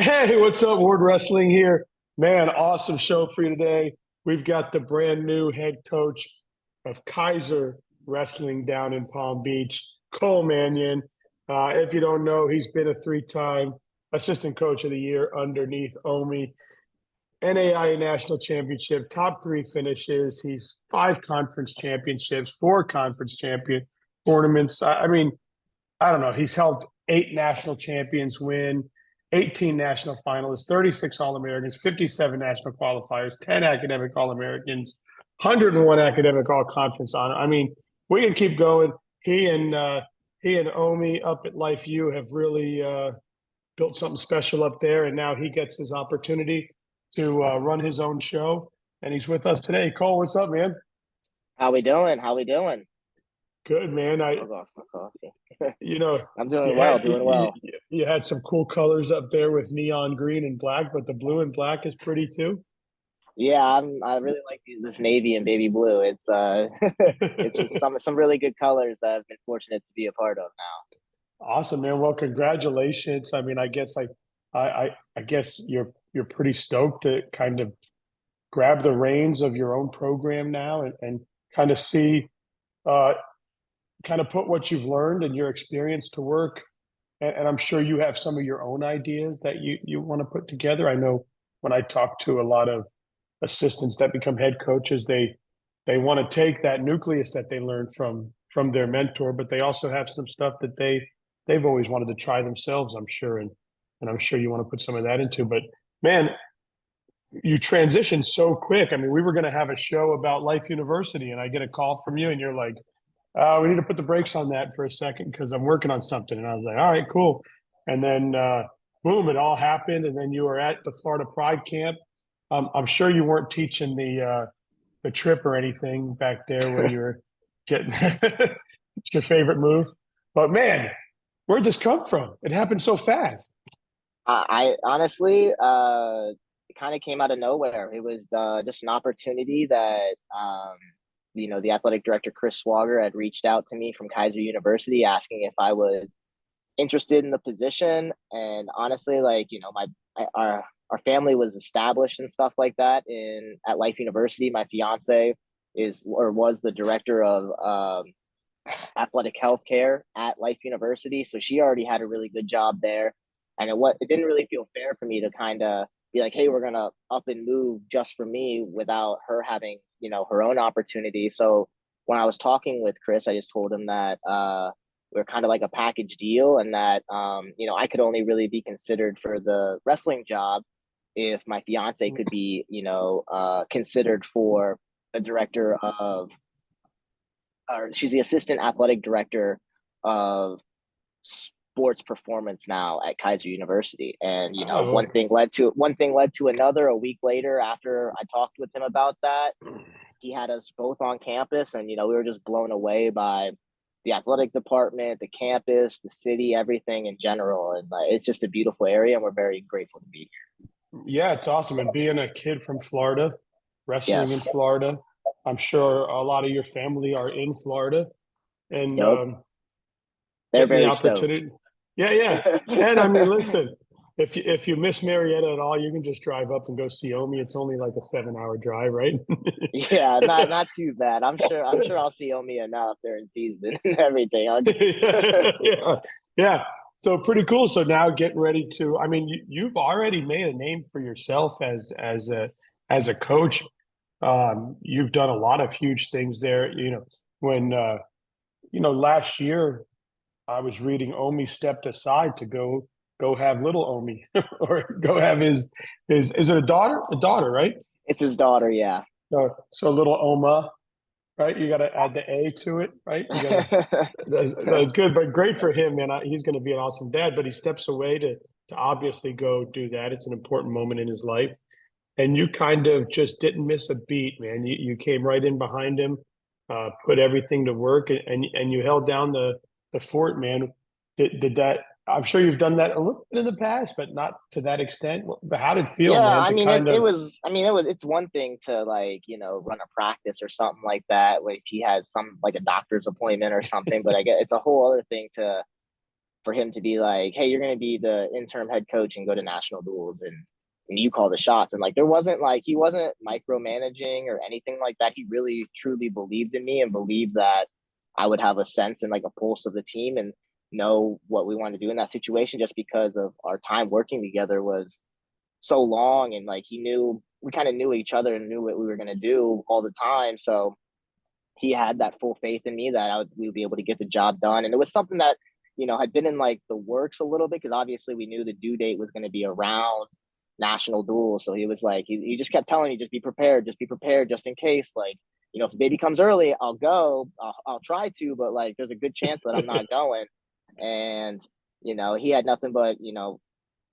Hey, what's up, Ward Wrestling here? Man, awesome show for you today. We've got the brand new head coach of Keiser Wrestling down in Palm Beach, Cole Manion. If you don't know, he's been a three-time assistant coach of the year underneath Omi, NAIA national championship, top three finishes. He's five conference championships, four conference champion tournaments. I mean, I don't know. He's helped eight national champions win, 18 national finalists, 36 All-Americans, 57 national qualifiers, 10 academic All-Americans, 101 academic All-Conference honor. I mean, we can keep going. He and Omi up at Life U have really built something special up there, and now he gets his opportunity to run his own show. And he's with us today. Cole, what's up, man? How we doing? How we doing? Good, man. Hold off my coffee. You know, I'm you doing well, had doing well. you had some cool colors up there with neon green and black, but the blue and black is pretty too. Yeah, I really like this navy and baby blue. It's it's just some really good colors that I've been fortunate to be a part of now. Awesome, man. Well, congratulations. I mean, I guess you're pretty stoked to kind of grab the reins of your own program now and kind of see uh kind of put what you've learned and your experience to work. And I'm sure you have some of your own ideas that you want to put together. I know when I talk to a lot of assistants that become head coaches, they want to take that nucleus that they learned from their mentor, but they also have some stuff that they've always wanted to try themselves, I'm sure. And I'm sure you want to put some of that into. But man, you transitioned so quick. I mean, we were going to have a show about Life University, and I get a call from you, and you're like, we need to put the brakes on that for a second because I'm working on something. And I was like, all right, cool. And then, boom, it all happened. And then you were at the Florida Pride Camp. I'm sure you weren't teaching the trip or anything back there where you were getting it's your favorite move. But man, where'd this come from? It happened so fast. I honestly, it kind of came out of nowhere. It was just an opportunity that the athletic director Chris Swager had reached out to me from Keiser University asking if I was interested in the position. And honestly, like, our family was established and stuff like that in at Life University. My fiance was the director of athletic healthcare at Life University, so she already had a really good job there. And it didn't really feel fair for me to kind of be like, hey, we're gonna up and move just for me without her having her own opportunity. So when I was talking with Chris, I just told him that we're kind of like a package deal, and that I could only really be considered for the wrestling job if my fiance could be considered for a director of, or she's the assistant athletic director of sports performance now at Keiser University. And Oh, one thing led to another. A week later, after I talked with him about that, he had us both on campus, and we were just blown away by the athletic department, the campus, the city, everything in general. And it's just a beautiful area, and we're very grateful to be here. yeah, it's awesome. And being a kid from Florida, wrestling in Yes. Florida, I'm sure a lot of your family are in Florida. And Yep. They're getting the very stoked. opportunity. Yeah, yeah. And I mean, listen, if you miss Marietta at all, you can just drive up and go see Omi. It's only like a 7 hour drive, right? Yeah, not too bad. I'm sure I'll see Omi enough during season and everything. Yeah, yeah. So pretty cool. So now getting ready to. I mean, you've already made a name for yourself as a coach. You've done a lot of huge things there. When last year I was reading Omi stepped aside to go have little Omi or go have his is it a daughter? A daughter, right? It's his daughter, yeah. So little Oma, right? You got to add the A to it, right? You got to that's good, but great for him, man. He's going to be an awesome dad, but he steps away to obviously go do that. It's an important moment in his life, and you kind of just didn't miss a beat, man. You came right in behind him, put everything to work, and you held down the fort, man. Did that? I'm sure you've done that a little bit in the past, but not to that extent. But how did it feel, Yeah, man? I To mean, kind of it's one thing to, like, run a practice or something like that, if he has some, like, a doctor's appointment or something, but I guess it's a whole other thing to for him to be like, hey, you're going to be the interim head coach and go to national duels, and you call the shots. And like, there wasn't like, he wasn't micromanaging or anything like that. He really truly believed in me and believed that I would have a sense and like a pulse of the team and know what we want to do in that situation, just because of our time working together was so long. And like, we kind of knew each other and knew what we were going to do all the time. So he had that full faith in me that we would be able to get the job done. And it was something that, had been in like the works a little bit, because obviously we knew the due date was going to be around national duels. So he was like, he just kept telling me, just be prepared, just in case. Like, if the baby comes early, I'll go. I'll try to, but like, there's a good chance that I'm not going. And he had nothing but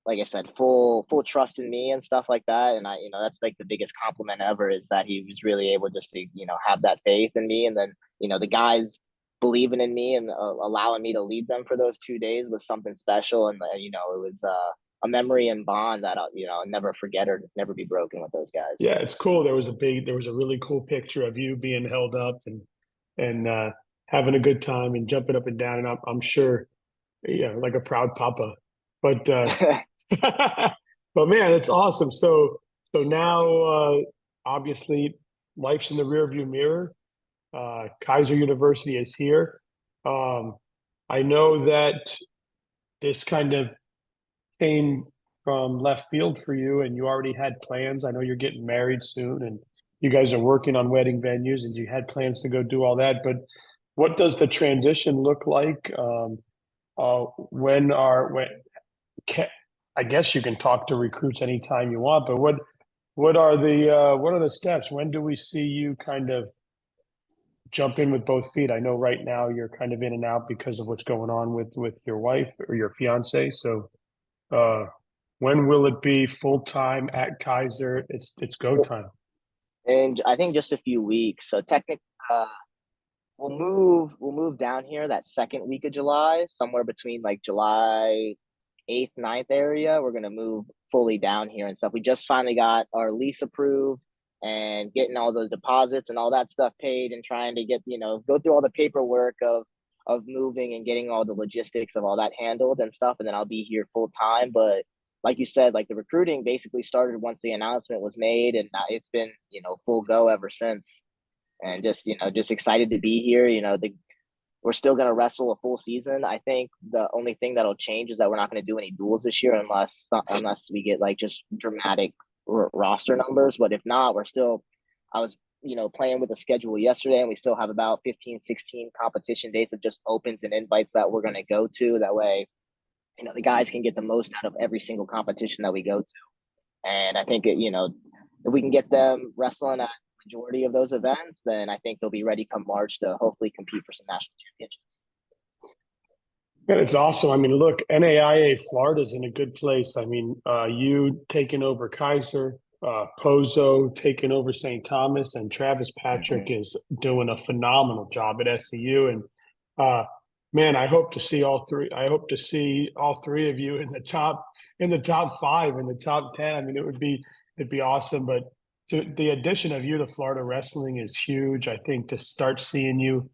like I said, full trust in me and stuff like that. And that's like the biggest compliment ever, is that he was really able just to, have that faith in me. And then, the guys believing in me and allowing me to lead them for those 2 days was something special. And, it was a memory and bond that I'll never forget or never be broken with those guys. Yeah, it's cool. There was a really cool picture of you being held up and having a good time and jumping up and down. And I'm sure, like a proud papa. But but man, it's awesome. So now, obviously, life's in the rearview mirror. Keiser University is here. I know that this kind of came from left field for you, and you already had plans. I know you're getting married soon, and you guys are working on wedding venues, and you had plans to go do all that. But what does the transition look like? When I guess you can talk to recruits anytime you want, but what are the steps? When do we see you kind of jump in with both feet? I know right now you're kind of in and out because of what's going on with your wife or your fiance. So when will it be full time at Keiser? It's go time. And I think just a few weeks. So technically, we'll move down here that second week of July, somewhere between like July 8th, 9th area. We're gonna move fully down here and stuff. We just finally got our lease approved and getting all those deposits and all that stuff paid, and trying to get, go through all the paperwork of moving and getting all the logistics of all that handled and stuff. And then I'll be here full time. But like you said, like the recruiting basically started once the announcement was made, and it's been, full go ever since. And just excited to be here. We're still going to wrestle a full season. I think the only thing that'll change is that we're not going to do any duels this year unless we get like just dramatic roster numbers. But if not, I was, playing with the schedule yesterday, and we still have about 15, 16 competition dates of just opens and invites that we're going to go to. That way, the guys can get the most out of every single competition that we go to. And I think, if we can get them wrestling at majority of those events, then I think they'll be ready come March to hopefully compete for some national championships. Yeah, it's awesome. I mean, look, NAIA Florida's in a good place. I mean, you taking over Keiser, Pozo taking over St. Thomas, and Travis Patrick is doing a phenomenal job at SCU. And man, I hope to see all three. I hope to see all three of you in the top 5, in the top 10. I mean, it'd be awesome. But the addition of you to Florida wrestling is huge. I think to start seeing you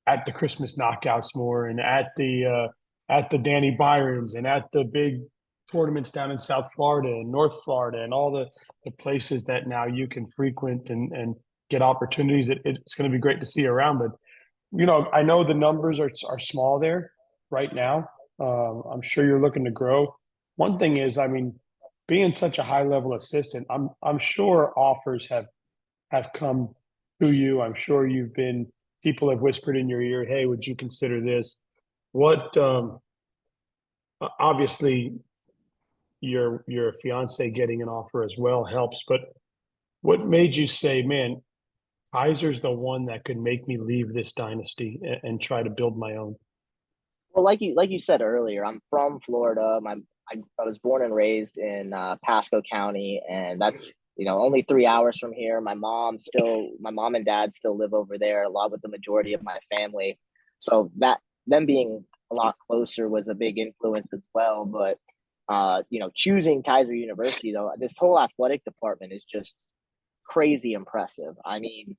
at the Christmas knockouts more, and at the Danny Byrons, and at the big tournaments down in South Florida and North Florida, and all the places that now you can frequent and get opportunities. It's going to be great to see you around. But I know the numbers are small there right now. I'm sure you're looking to grow. One thing is, I mean, being such a high level assistant, I'm sure offers have come to you. I'm sure people have whispered in your ear, "Hey, would you consider this?" What obviously your fiance getting an offer as well helps, but what made you say, "Man, Kaiser's the one that could make me leave this dynasty and try to build my own"? Well, like you said earlier, I'm from Florida. I was born and raised in Pasco County, and that's only 3 hours from here. My mom and dad still live over there, a lot with the majority of my family. So that them being a lot closer was a big influence as well. But choosing Keiser University, though, this whole athletic department is just crazy impressive. I mean,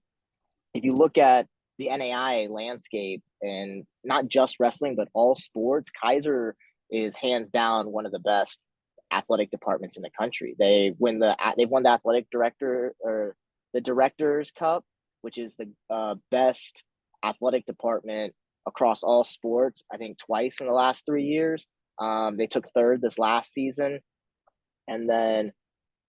if you look at the NAI landscape, and not just wrestling, but all sports, Keiser is hands down one of the best athletic departments in the country. They've won the athletic director or the directors cup, which is the best athletic department across all sports, I think twice in the last 3 years. They took third this last season, and then,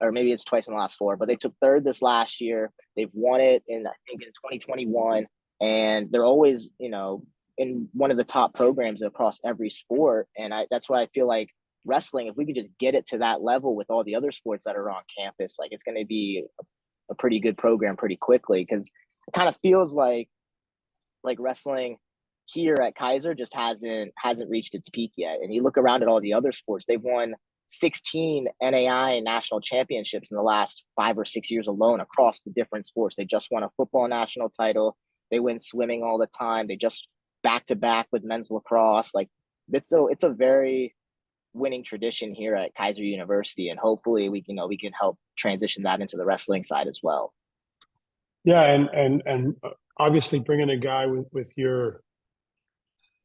or maybe it's twice in the last four, but they took third this last year. They've won it I think in 2021, and they're always, in one of the top programs across every sport. And that's why I feel like wrestling, if we could just get it to that level with all the other sports that are on campus, like it's going to be a pretty good program pretty quickly, because it kind of feels like wrestling here at Keiser just hasn't reached its peak yet. And you look around at all the other sports, they've won 16 NAI national championships in the last 5 or 6 years alone across the different sports. They just won a football national title. They win swimming all the time. They just back to back with men's lacrosse. Like it's a very winning tradition here at Keiser University, and hopefully we can help transition that into the wrestling side as well. Yeah, and obviously bringing a guy with your,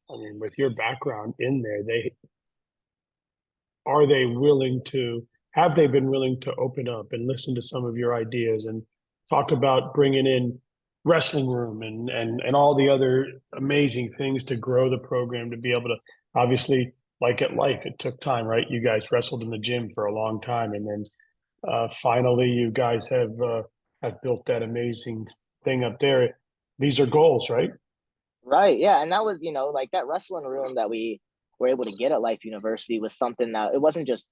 with your background in there, have they been willing to open up and listen to some of your ideas and talk about bringing in wrestling room and all the other amazing things to grow the program, to be able to, obviously, like it took time, right? You guys wrestled in the gym for a long time, and then finally you guys have built that amazing thing up there. These are goals, right? Right. Yeah. And that was, like that wrestling room that we were able to get at Life University was something that it wasn't just,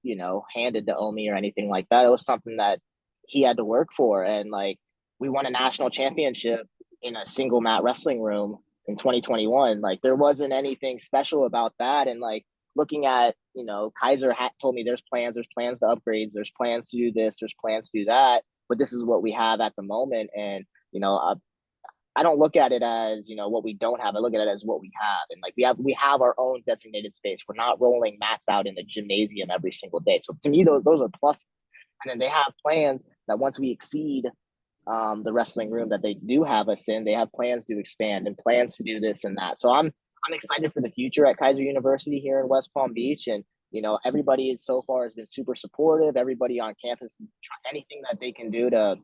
handed to Omi or anything like that. It was something that he had to work for. And like, we won a national championship in a single mat wrestling room in 2021. Like, there wasn't anything special about that. And like, looking at, Keiser told me there's plans to upgrades, there's plans to do this, there's plans to do that, but this is what we have at the moment. And, I don't look at it as, what we don't have. I look at it as what we have. And like, we have our own designated space. We're not rolling mats out in the gymnasium every single day. So to me, those are pluses. And then they have plans that once we exceed the wrestling room that they do have us in, they have plans to expand and plans to do this and that. So I'm excited for the future at Keiser University here in West Palm Beach. And, everybody so far has been super supportive. Everybody on campus is trying anything that they can do to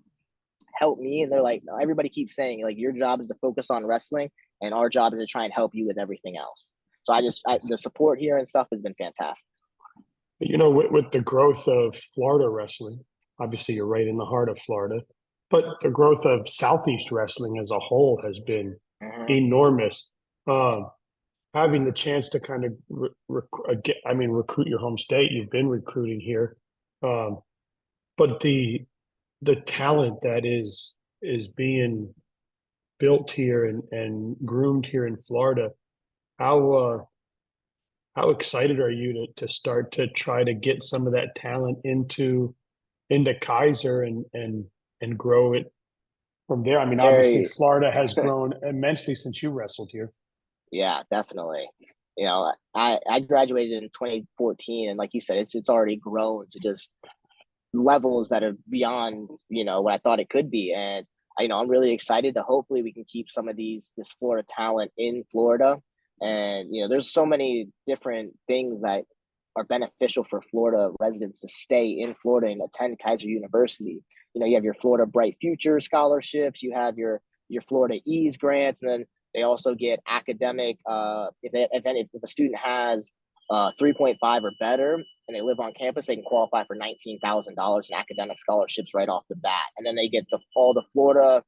help me. And they're like, everybody keeps saying, like, your job is to focus on wrestling and our job is to try and help you with everything else. So the support here and stuff has been fantastic. With the growth of Florida wrestling, obviously you're right in the heart of Florida, but the growth of Southeast wrestling as a whole has been enormous. Having the chance to kind of recruit your home state, you've been recruiting here, but the talent that is being built here and groomed here in Florida, how excited are you to start to try to get some of that talent into Keiser and grow it from there? I mean, obviously Florida has grown immensely since you wrestled here. Yeah, definitely. I graduated in 2014, and like you said, it's already grown to just levels that are beyond, what I thought it could be. And I'm really excited to hopefully we can keep some of this Florida talent in Florida. And there's so many different things that are beneficial for Florida residents to stay in Florida and attend Keiser University. You have your Florida Bright Future scholarships, you have your Florida Ease grants, and then they also get academic. If a student has 3.5 or better and they live on campus, they can qualify for $19,000 in academic scholarships right off the bat. And then they get all the Florida,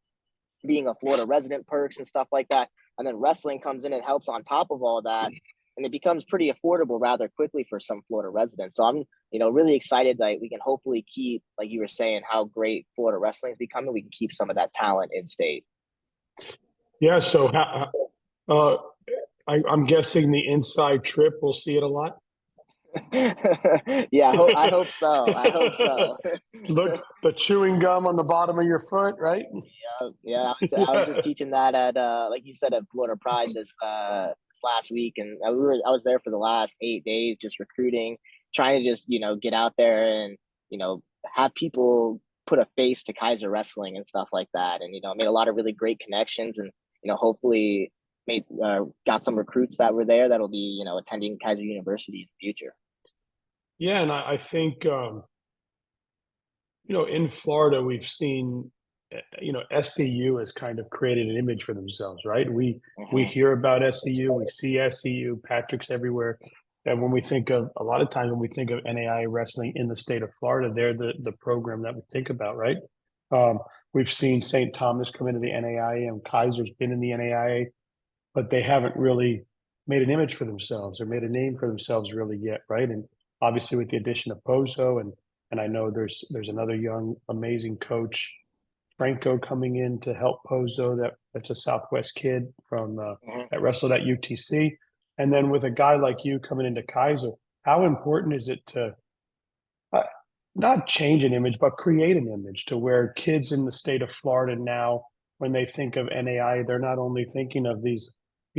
being a Florida resident perks and stuff like that. And then wrestling comes in and helps on top of all that. And it becomes pretty affordable rather quickly for some Florida residents. So I'm, really excited that we can hopefully keep, like you were saying, how great Florida wrestling is becoming. We can keep some of that talent in state. Yeah. So I'm guessing the inside trip, we'll see it a lot. Yeah, I hope so. I hope so. Look, the chewing gum on the bottom of your foot, right? Yeah. I was just teaching that at, like you said, at Florida Pride this last week, and I was there for the last 8 days, just recruiting, trying to just get out there and have people put a face to Keiser wrestling and stuff like that, and made a lot of really great connections. And hopefully made got some recruits that were there that'll be attending Keiser University in the future. Yeah, and I think in Florida we've seen SCU has kind of created an image for themselves, right? We hear about SCU, we see SCU, Patrick's everywhere. And when we think of a lot of times when we think of NAIA wrestling in the state of Florida, they're the program that we think about, right? We've seen St. Thomas come into the NAIA and Kaiser's been in the NAIA, but they haven't really made an image for themselves or made a name for themselves really yet, right? And obviously with the addition of Pozo and I know there's another young amazing coach, Franco, coming in to help Pozo. That's a Southwest kid from that wrestled at UTC, and then with a guy like you coming into Kaiser, how important is it to not change an image, but create an image to where kids in the state of Florida now, when they think of NAI, they're not only thinking of these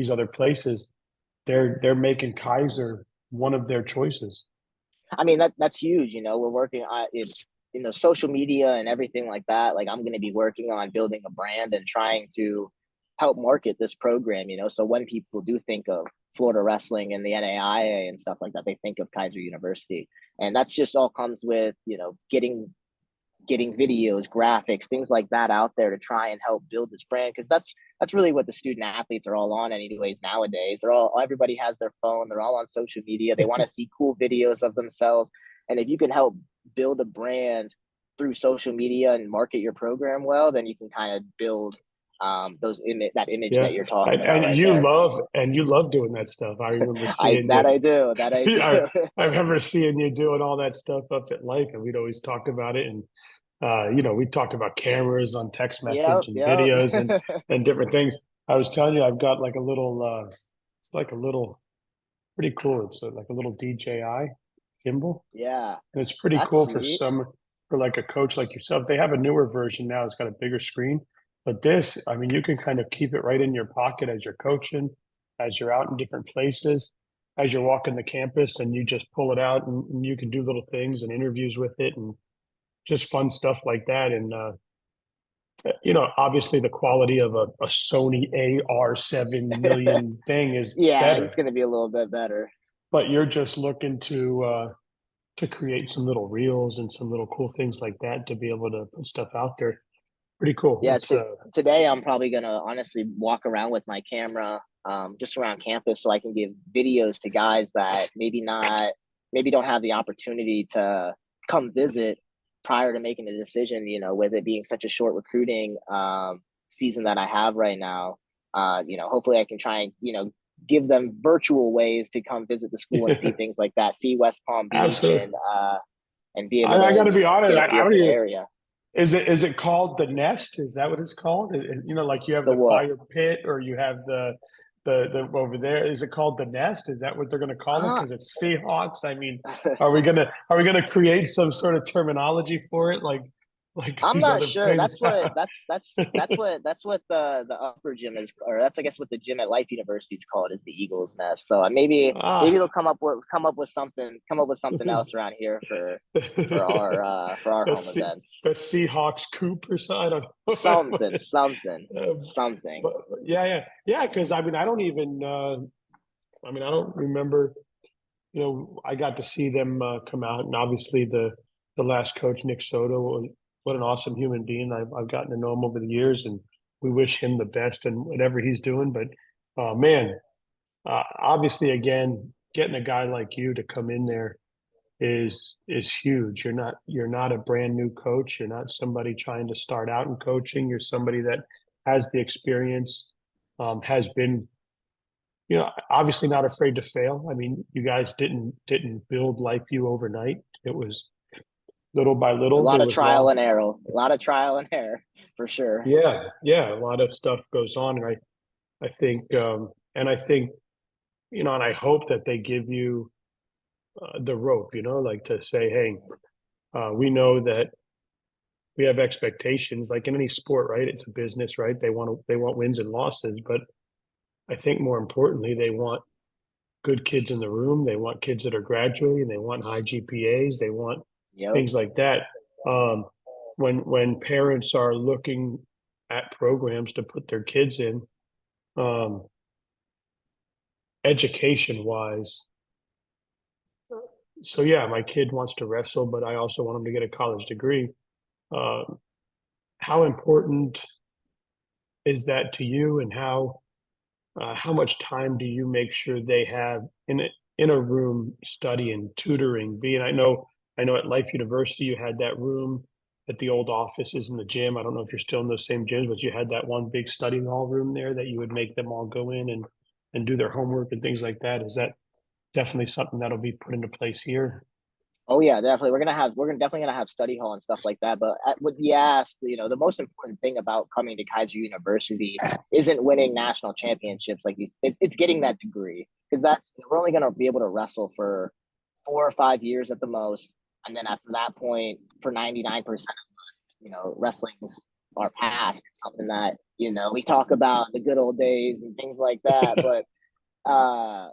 other places, they're making Kaiser one of their choices. I mean, that's huge. We're working on it, social media and everything like that. Like I'm going to be working on building a brand and trying to help market this program, so when people do think of Florida wrestling and the NAIA and stuff like that, they think of Keiser University. And that's just all comes with, getting videos, graphics, things like that out there to try and help build this brand. Cause that's really what the student athletes are all on anyways nowadays. Everybody has their phone. They're all on social media. They want to see cool videos of themselves. And if you can help build a brand through social media and market your program well, then you can kind of build that image that you're talking about. And you love doing that stuff. I remember seeing I do. I remember seeing you doing all that stuff up at Lake, and we'd always talk about it. And we talk about cameras on text message and videos and different things. I was telling you, I've got like a little it's like a little pretty cool. It's like a little DJI gimbal. Yeah. And it's pretty cool for like a coach like yourself. They have a newer version now. It's got a bigger screen. But this, I mean, you can kind of keep it right in your pocket as you're coaching, as you're out in different places, as you're walking the campus, and you just pull it out and you can do little things and interviews with it and just fun stuff like that. And, obviously the quality of a Sony AR7 million thing is better. It's going to be a little bit better. But you're just looking to create some little reels and some little cool things like that to be able to put stuff out there. Pretty cool. Yeah, today I'm probably gonna honestly walk around with my camera just around campus so I can give videos to guys that maybe don't have the opportunity to come visit prior to making a decision, with it being such a short recruiting season that I have right now. Hopefully I can try and, give them virtual ways to come visit the school and see things like that, see West Palm Beach. Absolutely. And be able I got to be honest, area. Is it called the Nest? Is that what it's called? Like you have the fire pit, or you have the over there. Is it called the Nest? Is that what they're going to call it? Because it's Seahawks. I mean, are we gonna create some sort of terminology for it? Like I'm not sure. That's what the upper gym is, or that's I guess what the gym at Life University is called, is the Eagle's Nest. So maybe they'll come up with something else around here for our home events. The Seahawks coop or something. I don't know. Something. But yeah. Because I mean, I don't even. I don't remember. I got to see them come out, and obviously the last coach, Nick Soto. What an awesome human being. I've gotten to know him over the years, and we wish him the best in whatever he's doing. But obviously, again, getting a guy like you to come in there is huge. You're not a brand new coach. You're not somebody trying to start out in coaching. You're somebody that has the experience, has been, obviously not afraid to fail. I mean, you guys didn't build LifeU overnight. It was little by little. A lot of trial and error, for sure. Yeah. A lot of stuff goes on. And I think, and I hope that they give you the rope, like to say, hey, we know that we have expectations, like in any sport, right? It's a business, right? They want wins and losses, but I think more importantly, they want good kids in the room. They want kids that are graduating. They want high GPAs. They want things like that. When parents are looking at programs to put their kids in, um, education wise. So yeah, my kid wants to wrestle, but I also want him to get a college degree. Um, how important is that to you, and how much time do you make sure they have in a room studying, tutoring? Being, I know at Life University you had that room at the old offices in the gym. I don't know if you're still in those same gyms, but you had that one big study hall room there that you would make them all go in and do their homework and things like that. Is that definitely something that'll be put into place here? Oh yeah, definitely. We're definitely gonna have study hall and stuff like that. But with the ask, the most important thing about coming to Keiser University isn't winning national championships like these. It's getting that degree, because we're only gonna be able to wrestle for 4 or 5 years at the most, and then after that point, for 99% of us, wrestling's our past. It's something that we talk about the good old days and things like that, uh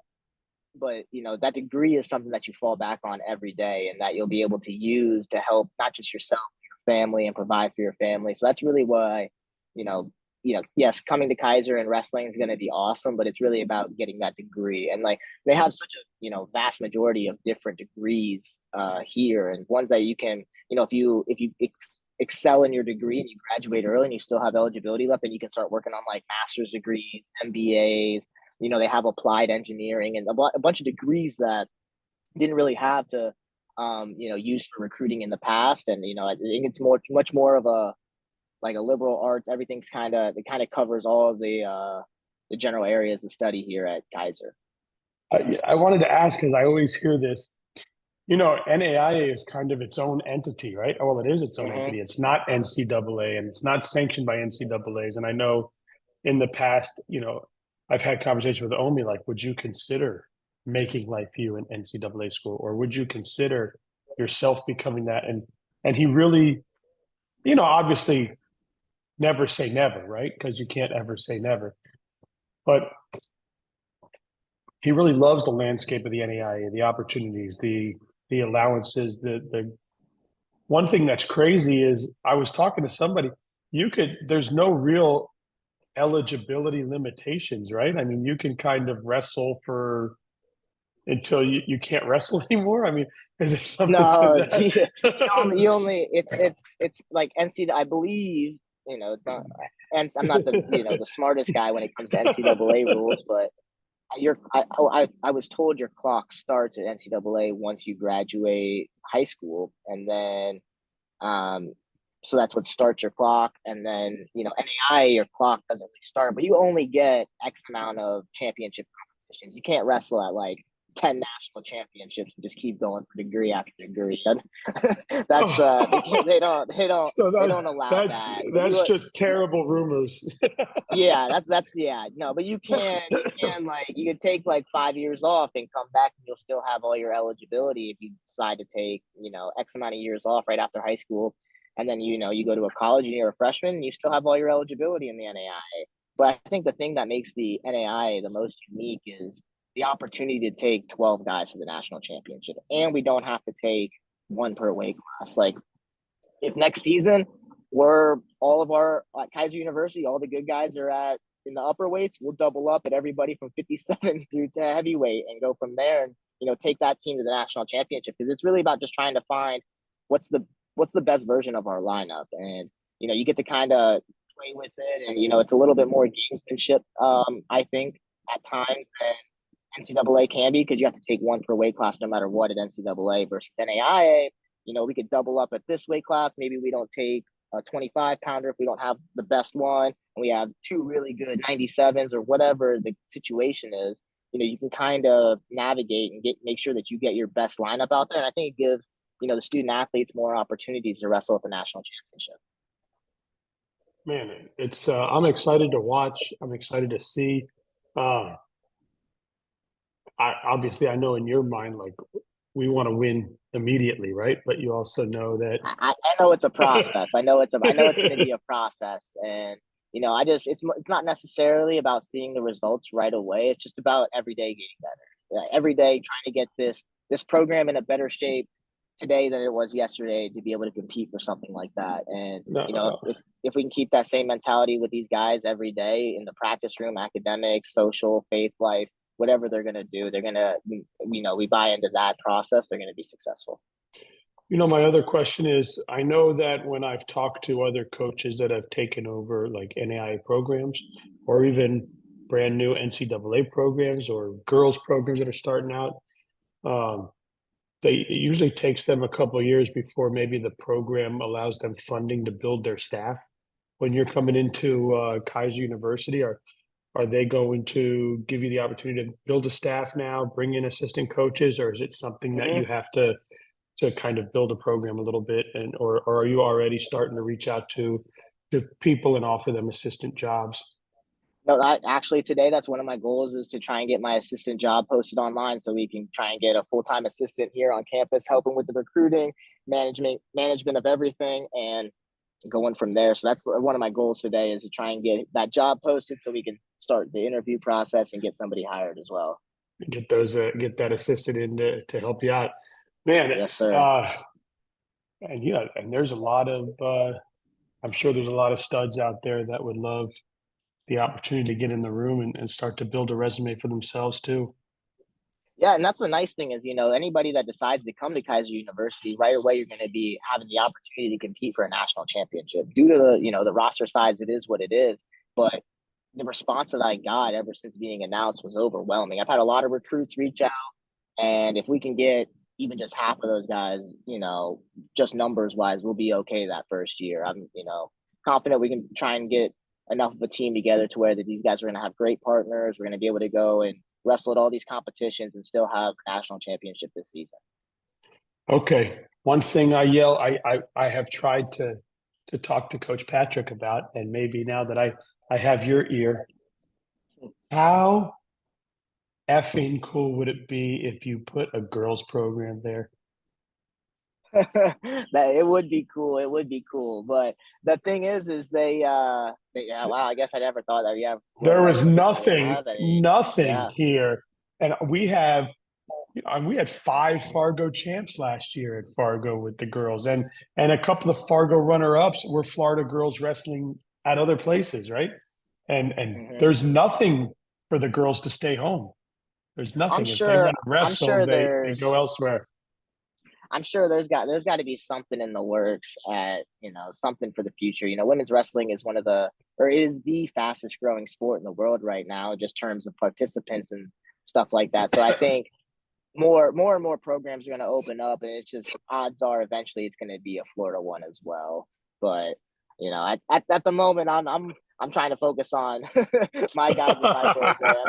but that degree is something that you fall back on every day, and that you'll be able to use to help not just yourself, your family, and provide for your family. So that's really why, you know yes, coming to Keiser and wrestling is going to be awesome, but it's really about getting that degree. And like, they have such a vast majority of different degrees here, and ones that you can, if you excel in your degree and you graduate early and you still have eligibility left, then you can start working on like master's degrees, MBAs. They have applied engineering and a bunch of degrees that didn't really have to use for recruiting in the past. And I think it's much more of a like a liberal arts. Everything's kind of covers all of the general areas of study here at Keiser. I wanted to ask because I always hear this. NAIA is kind of its own entity, right? Well, it is its own Mm-hmm. entity. It's not NCAA, and it's not sanctioned by NCAAs. And I know in the past, I've had conversations with Omi, like, would you consider making Lakeview an NCAA school, or would you consider yourself becoming that? And he really, obviously never say never, right? Because you can't ever say never. But he really loves the landscape of the NAIA, the opportunities, the allowances. The one thing that's crazy is I was talking to somebody. There's no real eligibility limitations, right? I mean, you can kind of wrestle for until you can't wrestle anymore. I mean, is it something to No, that? it's like NC. I believe and I'm not the smartest guy when it comes to NCAA rules, but I was told your clock starts at NCAA once you graduate high school, and then um, so that's what starts your clock. And then NAI, your clock doesn't really start, but you only get X amount of championship competitions. You can't wrestle at like 10 national championships and just keep going for degree after degree. That's Oh, so they that's don't allow that's that. But that's just terrible rumors. yeah, that's yeah, no, but you can like, you could take like 5 years off and come back, and you'll still have all your eligibility if you decide to take X amount of years off right after high school, and then you go to a college and you're a freshman and you still have all your eligibility in the NAIA. But I think the thing that makes the NAIA the most unique is the opportunity to take 12 guys to the national championship, and we don't have to take one per weight class. Like, if next season we're all of our at Keiser University, all the good guys are at in the upper weights, we'll double up at everybody from 57 through to heavyweight and go from there, and take that team to the national championship, because it's really about just trying to find what's the best version of our lineup. And you get to kind of play with it, and it's a little bit more gamesmanship, I think, at times than NCAA can be, because you have to take one per weight class no matter what at NCAA versus NAIA. We could double up at this weight class. Maybe we don't take a 25 pounder if we don't have the best one, and we have two really good 97s or whatever the situation is. You can kind of navigate and make sure that you get your best lineup out there. And I think it gives, the student athletes more opportunities to wrestle at the national championship. Man, it's I'm excited to watch. I'm excited to see. Uh, obviously I know in your mind, like, we want to win immediately, right? But you also know that I know it's a process. I know it's going to be a process, and I just it's not necessarily about seeing the results right away. It's just about every day getting better. Every day trying to get this program in a better shape, today than it was yesterday to be able to compete for something like that. And No, if we can keep that same mentality with these guys every day in the practice room, academics, social, faith life, whatever they're gonna do, they're gonna we buy into that process, they're gonna be successful. my other question is, I know that when I've talked to other coaches that have taken over like NAIA programs or even brand new NCAA programs or girls programs that are starting out, um, it usually takes them a couple of years before maybe the program allows them funding to build their staff. When you're coming into Keiser University, are they going to give you the opportunity to build a staff now, bring in assistant coaches, or is it something that Mm-hmm. you have to kind of build a program a little bit, and or are you already starting to reach out to people and offer them assistant jobs? No, actually today that's one of my goals is to try and get my assistant job posted online so we can try and get a full-time assistant here on campus helping with the recruiting, management of everything and going from there. So that's one of my goals today is to try and get that job posted so we can start the interview process and get somebody hired as well. Get that assistant in to help you out, man. Yes, sir. And yeah, and there's a lot of I'm sure there's a lot of studs out there that would love the opportunity to get in the room and start to build a resume for themselves too. Yeah, and that's the nice thing is, anybody that decides to come to Keiser University, right away you're going to be having the opportunity to compete for a national championship. Due to the roster size, it is what it is. But the response that I got ever since being announced was overwhelming. I've had a lot of recruits reach out, and if we can get even just half of those guys, just numbers wise, we'll be okay that first year. I'm, confident we can try and get enough of a team together to where that these guys are going to have great partners. We're going to be able to go and wrestle at all these competitions and still have a national championship this season. Okay. One thing I have tried to talk to Coach Patrick about, and maybe now that I have your ear, how effing cool would it be if you put a girls program there? That it would be cool. It would be cool. But the thing is yeah, wow, I guess I never thought that. Yeah, There Florida was doesn't really have any. nothing Yeah. here, and we had 5 Fargo champs last year at Fargo with the girls, and a couple of Fargo runner-ups were Florida girls wrestling at other places, right? And Hmm. there's nothing for the girls to stay home. There's I'm nothing. If they sure want to I'm wrestle, sure they go there's elsewhere. I'm sure there's got to be something in the works at something for the future. Women's wrestling is one of the or is the fastest growing sport in the world right now, just terms of participants and stuff like that. So I think more and more programs are going to open up, and it's just odds are eventually it's going to be a Florida one as well. But at the moment, I'm trying to focus on my guys in my program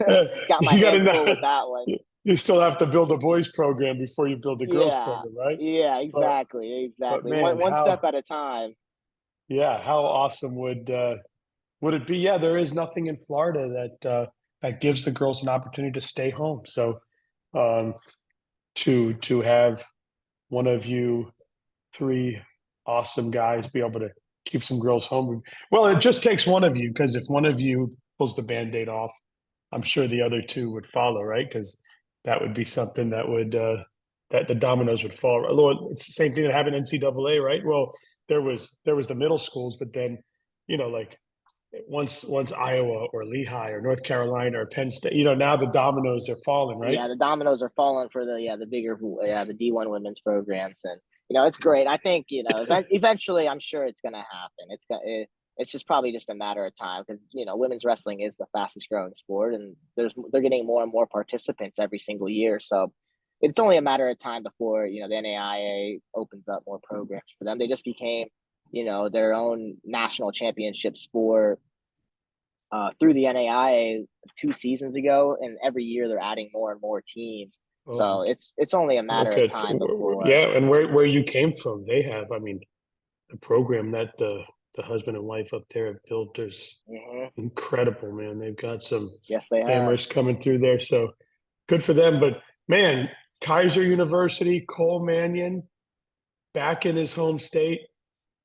and got my You got to hands full know. with that one. You still have to build a boys program before you build a girls Yeah, program, right? yeah, But exactly. One man, one step at a time. how awesome would it be? Yeah, there is nothing in Florida that gives the girls an opportunity to stay home. So um, to have one of you 3 awesome guys be able to keep some girls home. Well, it just takes one of you, because if one of you pulls the Band-Aid off, I'm sure the other 2 would follow, right? Because that would be something that would that the dominoes would fall. Although it's the same thing that happened in NCAA, right? Well, there was the middle schools, but then like once Iowa or Lehigh or North Carolina or Penn State, now the dominoes are falling, right? Yeah, the dominoes are falling for the bigger the D1 women's programs, and it's great. I think eventually I'm sure it's gonna happen. It's just probably just a matter of time because women's wrestling is the fastest growing sport, and they're getting more and more participants every single year. So it's only a matter of time before the NAIA opens up more programs for them. They just became their own national championship sport through the NAIA 2 seasons ago, and every year they're adding more and more teams. So Oh, it's only a matter of okay. time before. Yeah, and where you came from, they have, I mean, the program that the husband and wife up there have built is Hmm. incredible, man. They've got some Yes, they have. hammers coming through there, so good for them. But man, Keiser University, Cole Manion, back in his home state.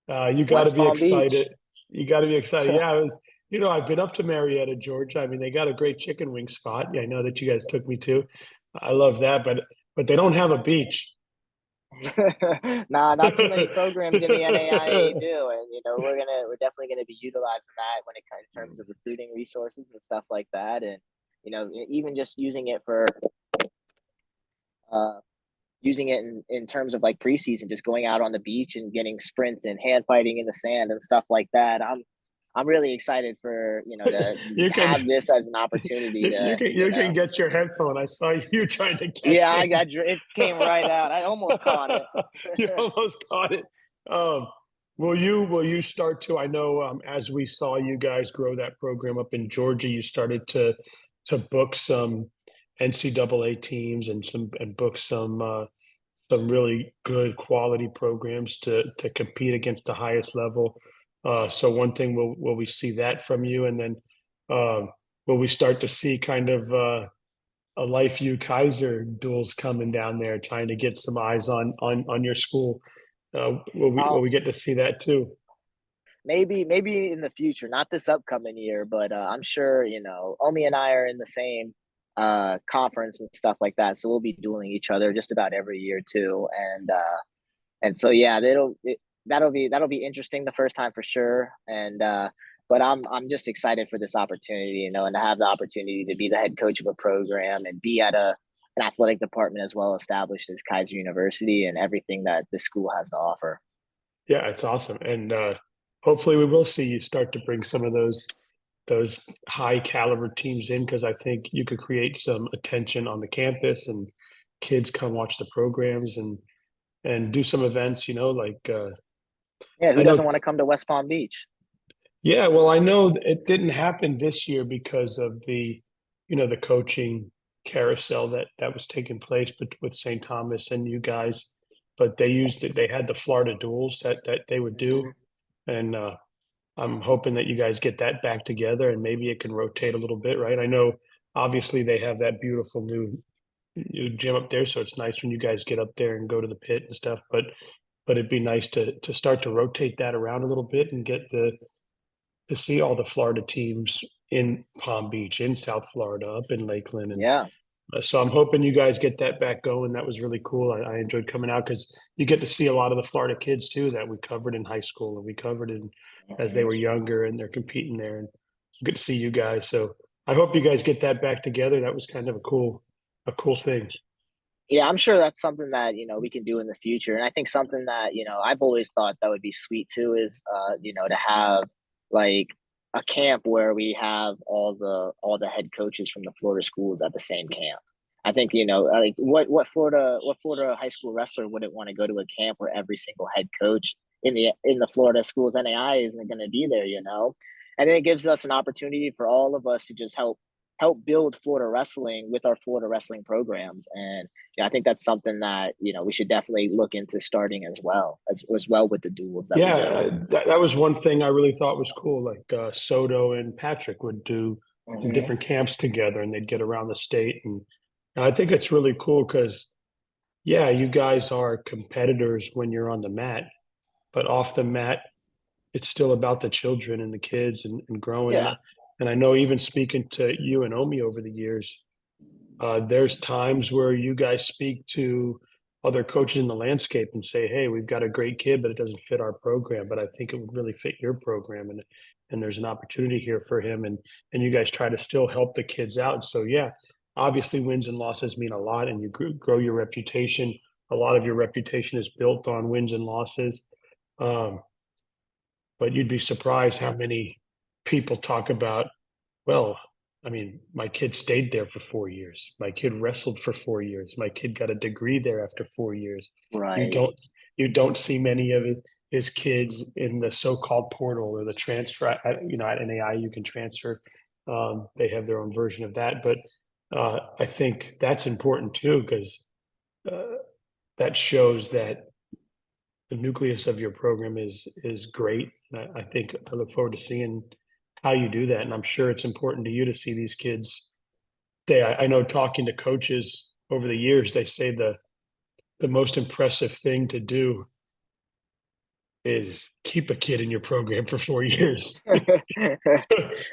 You got to West be Palm Beach. excited. You got to be excited. Yeah, I've been up to Marietta, Georgia. I mean, they got a great chicken wing spot. Yeah, I know that you guys took me to. I love that, but they don't have a beach. Nah, not too many programs in the NAIA do, and we're definitely gonna be utilizing that when it comes in terms of recruiting resources and stuff like that, and even just uh, using it in terms of like preseason, just going out on the beach and getting sprints and hand fighting in the sand and stuff like that. I'm really excited for to You have can this as an opportunity to you can get your headphone. I saw you trying to catch yeah, it. it came right out. I almost caught it. You almost caught it. Um, will you start to? I know as we saw you guys grow that program up in Georgia, you started to book some NCAA teams and book some really good quality programs to compete against the highest level. So one thing will we see that from you, and then will we start to see kind of a Life U Keiser duels coming down there, trying to get some eyes on your school? Will I'll we get to see that too? maybe in the future, not this upcoming year, but I'm sure Omi and I are in the same conference and stuff like that, so we'll be dueling each other just about every year too, and so yeah, that'll be interesting the first time for sure, and but I'm just excited for this opportunity, and to have the opportunity to be the head coach of a program and be at an athletic department as well established as Keiser University and everything that the school has to offer. Yeah, it's awesome, and hopefully we will see you start to bring some of those high caliber teams in, because I think you could create some attention on the campus and kids come watch the programs and do some events, like Yeah, who I know. doesn't want to come to West Palm Beach? Yeah, well, I know it didn't happen this year because of the coaching carousel that was taking place, but with St. Thomas and you guys, but they used it. They had the Florida duels that they would do, Mhm. and I'm hoping that you guys get that back together, and maybe it can rotate a little bit, right? I know obviously they have that beautiful new gym up there, so it's nice when you guys get up there and go to the pit and stuff, but it'd be nice to start to rotate that around a little bit and get to see all the Florida teams in Palm Beach, in South Florida, up in Lakeland, and Yeah. so I'm hoping you guys get that back going. That was really cool. I enjoyed coming out because you get to see a lot of the Florida kids too that we covered in high school and we covered in as they Mhm. were younger and they're competing there. And good to see you guys. So I hope you guys get that back together. That was kind of a cool thing. Yeah, I'm sure that's something that, we can do in the future. And I think something that, I've always thought that would be sweet too is to have like a camp where we have all the head coaches from the Florida schools at the same camp. I think, like what Florida high school wrestler wouldn't want to go to a camp where every single head coach in the Florida schools NAI isn't going to be there. And then it gives us an opportunity for all of us to just help build Florida wrestling with our Florida wrestling programs. And yeah, I think that's something that we should definitely look into starting as well with the duels that we Yeah, do. that was one thing I really thought was cool. Like Soto and Patrick would do some Hmm. different camps together and they'd get around the state. And I think it's really cool because yeah, you guys are competitors when you're on the mat, but off the mat, it's still about the children and the kids and growing. Yeah. And I know even speaking to you and Omi over the years, there's times where you guys speak to other coaches in the landscape and say, "Hey, we've got a great kid, but it doesn't fit our program. But I think it would really fit your program, and there's an opportunity here for him." And you guys try to still help the kids out. So yeah, obviously wins and losses mean a lot, and you grow your reputation. A lot of your reputation is built on wins and losses. Um, but you'd be surprised how many people talk about, well, I mean, my kid stayed there for 4 years. My kid wrestled for 4 years. My kid got a degree there after 4 years. You Right. don't you don't see many of his kids in the so-called portal or the transfer. At NAI you can transfer. They have their own version of that, but I think that's important too because uh, that shows that the nucleus of your program is great. I think I look forward to seeing how you do that, and I'm sure it's important to you to see these kids. I know talking to coaches over the years, they say the most impressive thing to do is keep a kid in your program for 4 years.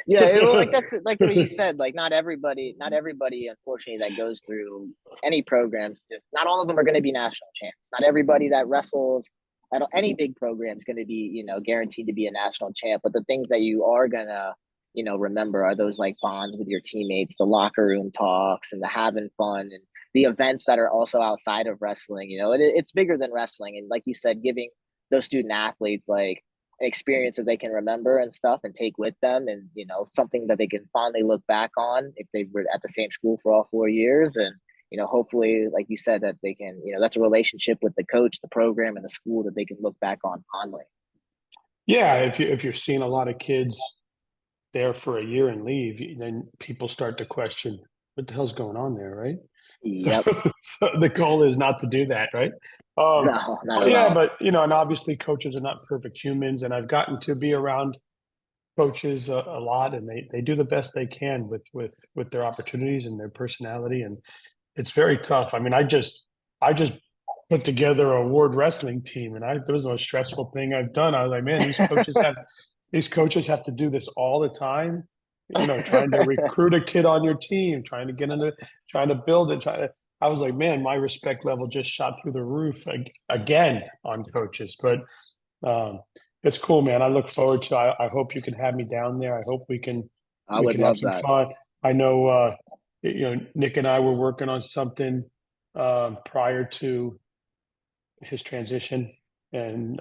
Yeah, well, like that's like what you said. Like not everybody, unfortunately, that goes through any programs. Not all of them are going to be national champs. Not everybody that wrestles at any big program is going to be, guaranteed to be a national champ. But the things that you are gonna, remember are those like bonds with your teammates, the locker room talks, and the having fun, and the events that are also outside of wrestling. It's bigger than wrestling, and like you said, giving those student athletes like an experience that they can remember and stuff and take with them, and something that they can fondly look back on if they were at the same school for all 4 years. And hopefully, like you said, that they can, that's a relationship with the coach, the program, and the school that they can look back on fondly. Yeah, if you're seeing a lot of kids there for a year and leave, then people start to question what the hell's going on there, right? So, Yep. so the goal is not to do that, right? No, not But at yeah, all. but and obviously coaches are not perfect humans, and I've gotten to be around coaches a lot, and they do the best they can with their opportunities and their personality, and it's very tough. I mean, I just put together a ward wrestling team, and there was the most stressful thing I've done. I was like, man, these coaches have to do this all the time. Trying to recruit a kid on your team, trying to build it. I was like, man, my respect level just shot through the roof again on coaches. But um, it's cool, man. I look forward to. I hope you can have me down there. I hope we can I we would can have love some that. fun. I know, Nick and I were working on something prior to his transition, and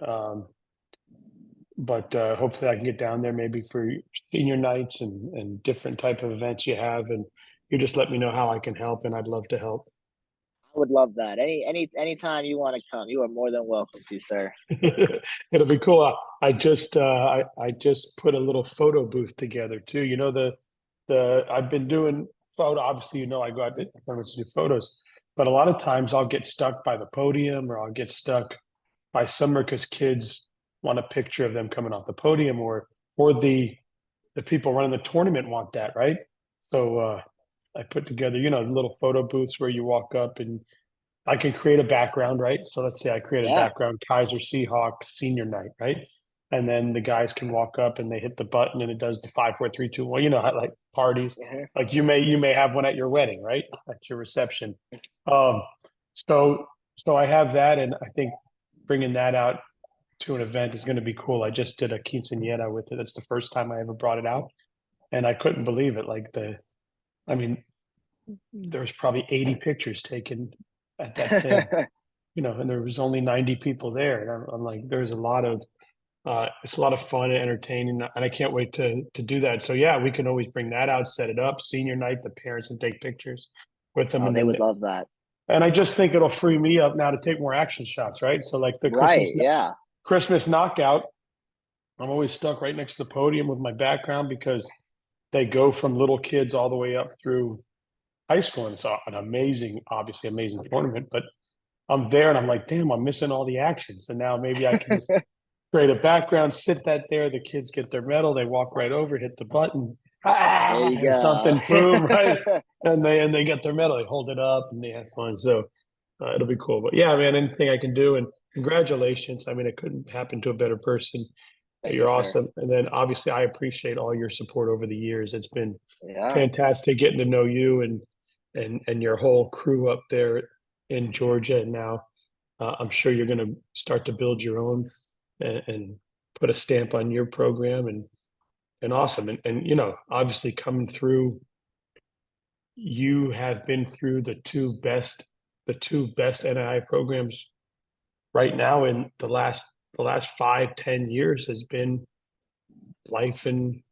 but hopefully I can get down there maybe for senior nights and different type of events you have, and you just let me know how I can help, and I'd love to help. I would love that. Anytime you want to come, you are more than welcome to, sir. It'll be cool. I just put a little photo booth together too. The I've been doing photo. Obviously, I go out to tournaments to do photos, but a lot of times I'll get stuck by the podium, or I'll get stuck by somewhere because kids want a picture of them coming off the podium, or the people running the tournament want that, right? So I put together, little photo booths where you walk up and I can create a background, right? So let's say I create a Yeah. background Keiser Seahawks senior night, right? And then the guys can walk up and they hit the button and it does the 5, 4, 3, 2, 1. Like parties, Mhm. like you may have one at your wedding, right? At your reception. Um, so I have that, and I think bringing that out to an event is going to be cool. I just did a quinceañera with it. That's the first time I ever brought it out, and I couldn't believe it. I mean, there was probably 80 pictures taken at that thing, and there was only 90 people there. And I'm like, there's it's a lot of fun and entertaining, and I can't wait to do that. So yeah, we can always bring that out, set it up, senior night, the parents can take pictures with them, Oh, and they then would love that. and I just think it'll free me up now to take more action shots, right? So like the Right. Christmas Yeah. Christmas knockout, I'm always stuck right next to the podium with my background because they go from little kids all the way up through high school, and it's an obviously amazing tournament. But I'm there, and I'm like, damn, I'm missing all the actions, and now maybe I can just create a background, sit that there. The kids get their medal, they walk right over, hit the button, There you or go. something, boom, right, and they get their medal, they hold it up, and they have fun. So it'll be cool. But yeah, man, anything I can do, and congratulations. I mean, it couldn't happen to a better person. Thank you, You're sir. awesome. And then obviously, I appreciate all your support over the years. It's been Yeah. fantastic getting to know you and your whole crew up there in Georgia. And now I'm sure you're going to start to build your own and put a stamp on your program, and awesome. And obviously coming through, you have been through the two best NII programs right now in the last 5, 10 years has been Life and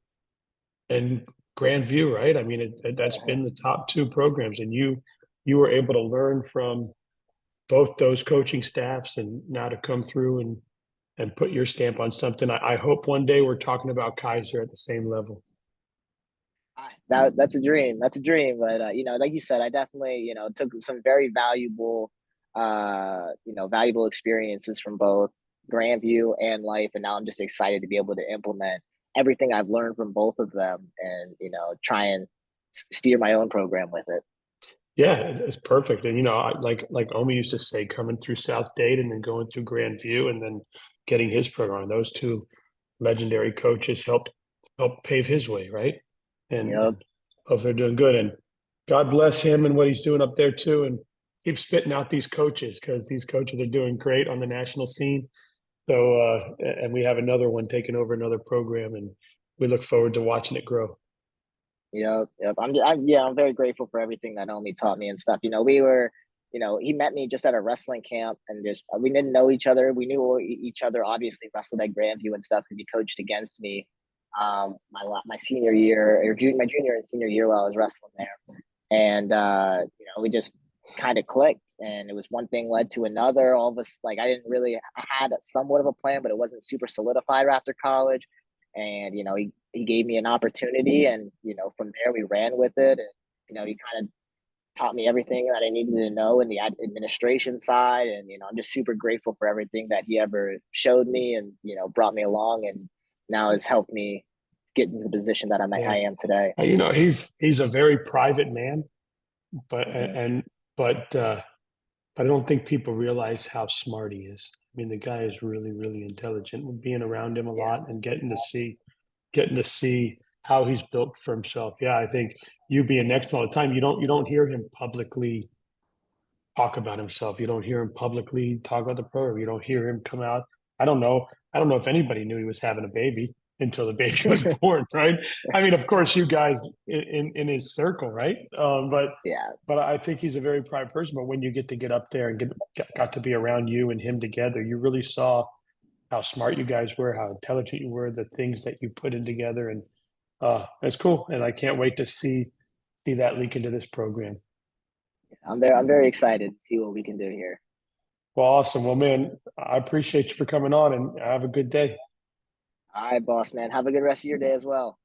Grandview, right? I mean, that's Mhm. been the top two programs, and you were able to learn from both those coaching staffs, and now to come through and put your stamp on something. I hope one day we're talking about Keiser at the same level. That's a dream. That's a dream. But like you said, I definitely took some very valuable experiences from both Grandview and Life, and now I'm just excited to be able to implement everything I've learned from both of them, and try and steer my own program with it. Yeah, it's perfect. And like Omi used to say, coming through South Dade and then going through Grandview and then getting his program. Those two legendary coaches helped pave his way, right? Yep. And hope they're doing good. And God bless him and what he's doing up there too. And keep spitting out these coaches because these coaches are doing great on the national scene. So and we have another one taking over another program, and we look forward to watching it grow. Yep, yep. I'm very grateful for everything that Omi taught me and stuff. We were, he met me just at a wrestling camp, and just we didn't know each other. We knew each other, obviously wrestled at Grandview and stuff because he coached against me, my senior year or my junior and senior year while I was wrestling there, and we just kind of clicked, and it was one thing led to another. All of us, like, I had somewhat of a plan, but it wasn't super solidified after college, and he gave me an opportunity, and from there we ran with it, and he kind of taught me everything that I needed to know in the administration side, and I'm just super grateful for everything that he ever showed me, and brought me along, and now has helped me get into the position that Yeah. I am today. He's a very private man, but Mm-hmm. I don't think people realize how smart he is. I mean, the guy is really, really intelligent. Being around him a Yeah. lot and getting to see how he's built for himself. Yeah, I think you being next to him all the time, you don't hear him publicly talk about himself. You don't hear him publicly talk about the program. You don't hear him come out. I don't know. I don't know if anybody knew he was having a baby until the baby was born, right? I mean, of course, you guys in his circle, right? Yeah. But I think he's a very private person. But when you get up there and got to be around you and him together, you really saw how smart you guys were, how intelligent you were, the things that you put in together, and it's cool. And I can't wait to see that leak into this program. I'm very excited to see what we can do here. Well, awesome. Well, man, I appreciate you for coming on, and have a good day. All right, boss man. Have a good rest of your day as well.